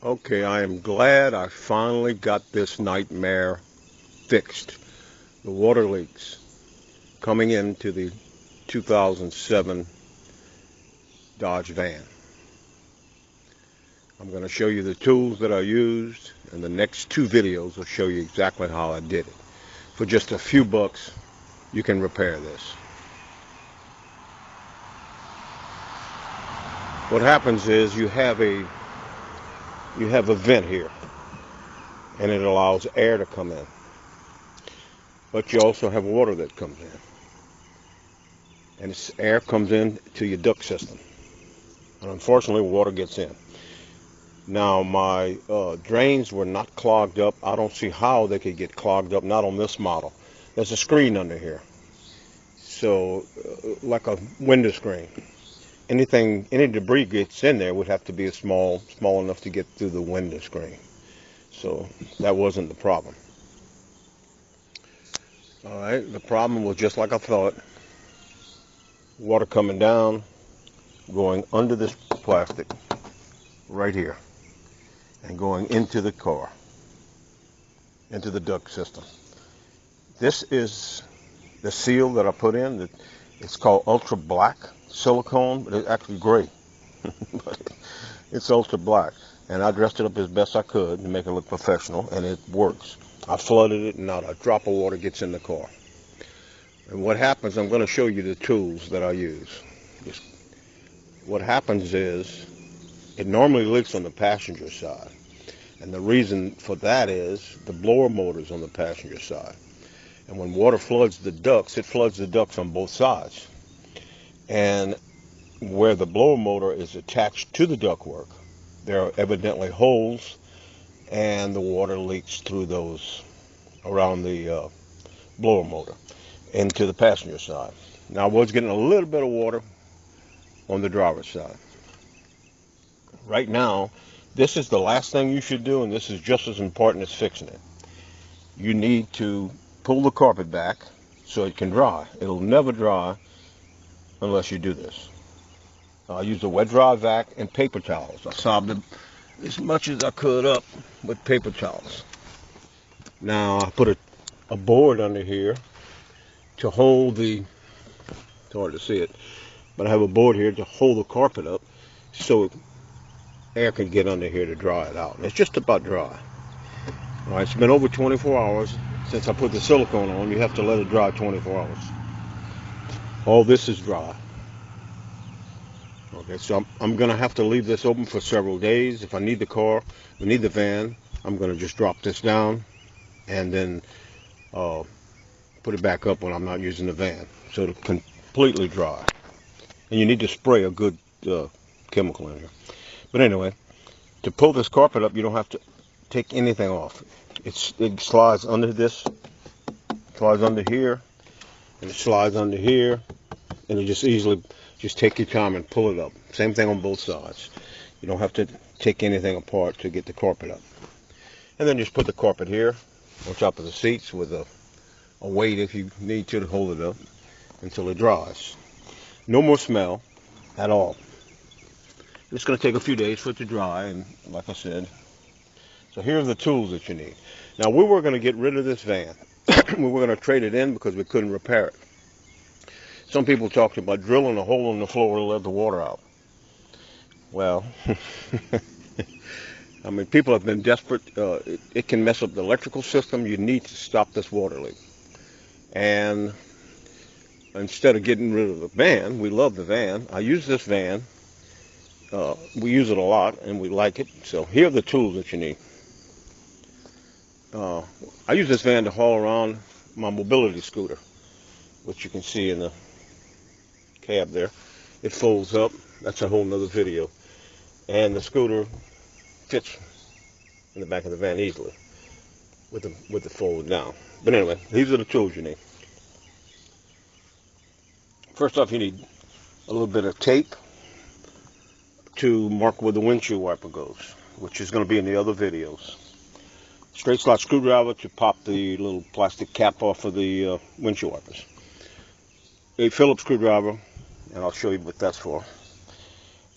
Okay, I am glad I finally got this nightmare fixed. The water leaks coming into the 2007 Dodge van. I'm going to show you the tools that I used, and the next two videos will show you exactly how I did it. For just a few bucks, you can repair this. What happens is you have a vent here, and it allows air to come in. But you also have water that comes in, and this air comes in to your duct system. And unfortunately, water gets in. Now, my drains were not clogged up. I don't see how they could get clogged up, not on this model. There's a screen under here, so like a window screen. Any debris gets in there would have to be small enough to get through the window screen. So that wasn't the problem. All right, the problem was just like I thought. Water coming down, going under this plastic right here, and going into the car, into the duct system. This is the seal that I put in. It's called ultra black silicone, but it's actually gray. But it's ultra black, and I dressed it up as best I could to make it look professional, and it works. I flooded it, and not a drop of water gets in the car. And what happens, I'm going to show you the tools that I use. What happens is, it normally leaks on the passenger side. And the reason for that is the blower motor's on the passenger side. And when water floods the ducts, it floods the ducts on both sides. And where the blower motor is attached to the ductwork, there are evidently holes, and the water leaks through those around the blower motor into the passenger side. Now, I was getting a little bit of water on the driver's side. Right now, this is the last thing you should do, and this is just as important as fixing it. You need to pull the carpet back so it can dry. It'll never dry unless you do this. I used a wet dry vac and paper towels. I sopped it as much as I could up with paper towels. Now, I put a board under here to hold it's hard to see it, but I have a board here to hold the carpet up so air can get under here to dry it out. And it's just about dry. All right, it's been over 24 hours since I put the silicone on. You have to let it dry 24 hours. All this is dry. Okay, so I'm going to have to leave this open for several days. If I need the car, we need the van, I'm going to just drop this down and then put it back up when I'm not using the van, so it'll completely dry. And you need to spray a good chemical in here. But anyway, to pull this carpet up, you don't have to take anything off. It slides under this, slides under here, and it slides under here, and you just take your time and pull it up. Same thing on both sides. You don't have to take anything apart to get the carpet up. And then just put the carpet here on top of the seats with a weight if you need to hold it up until it dries. No more smell at all. It's going to take a few days for it to dry, and like I said, so here are the tools that you need. Now, we were going to get rid of this van. We were going to trade it in because we couldn't repair it. Some people talked about drilling a hole in the floor to let the water out. Well, I mean, people have been desperate. It can mess up the electrical system. You need to stop this water leak. And instead of getting rid of the van, we love the van. I use this van. We use it a lot, and we like it. So here are the tools that you need. I use this van to haul around my mobility scooter, which you can see in the cab there. It folds up. That's a whole nother video. And the scooter fits in the back of the van easily with the fold down. But anyway, these are the tools you need. First off, you need a little bit of tape to mark where the windshield wiper goes, which is going to be in the other videos. Straight slot screwdriver to pop the little plastic cap off of the windshield wipers. A Phillips screwdriver, and I'll show you what that's for.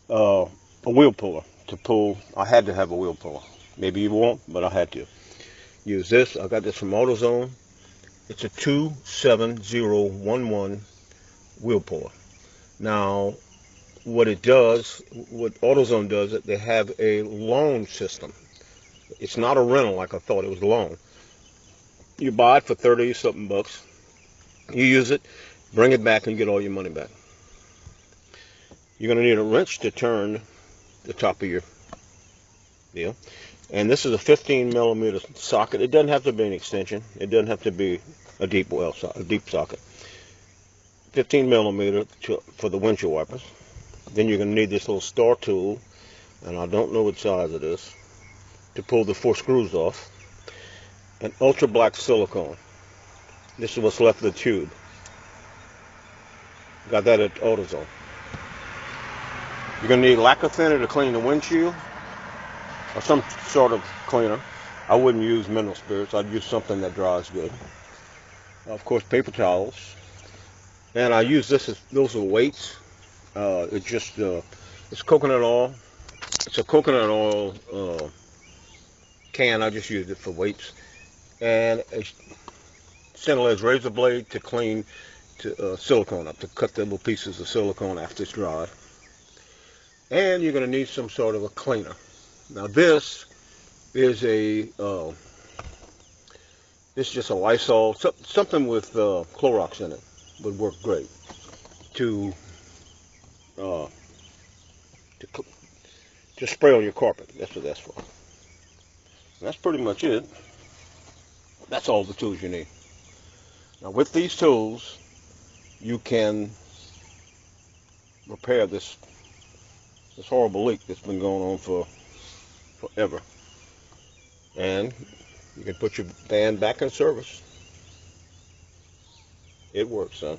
A wheel puller to pull. I had to have a wheel puller. Maybe you won't, but I had to use this. I got this from AutoZone. It's a 27011 wheel puller. Now, what AutoZone does, they have a loan system. It's not a rental like I thought. It was a loan. You buy it for 30 something bucks. You use it, bring it back, and get all your money back. You're going to need a wrench to turn the top of your deal. And this is a 15 millimeter socket. It doesn't have to be an extension. It doesn't have to be a deep socket. 15 millimeter for the windshield wipers. Then you're going to need this little star tool, and I don't know what size it is, to pull the 4 screws off. An ultra black silicone. This is what's left of the tube. Got that at AutoZone. You're going to need lacquer thinner to clean the windshield, or some sort of cleaner. I wouldn't use mineral spirits. I'd use something that dries good. Of course, paper towels. And I use this as, those are weights. It's coconut oil. It's a coconut oil can. I just used it for weights. And a center edge razor blade to clean silicone up, to cut the little pieces of silicone after it's dried. And you're going to need some sort of a cleaner. Now this is it's just a Lysol, something with Clorox in it would work great to spray on your carpet. That's what that's for. And that's pretty much it. That's all the tools you need. Now with these tools, you can repair this horrible leak that's been going on for forever. And you can put your van back in service. It works, son.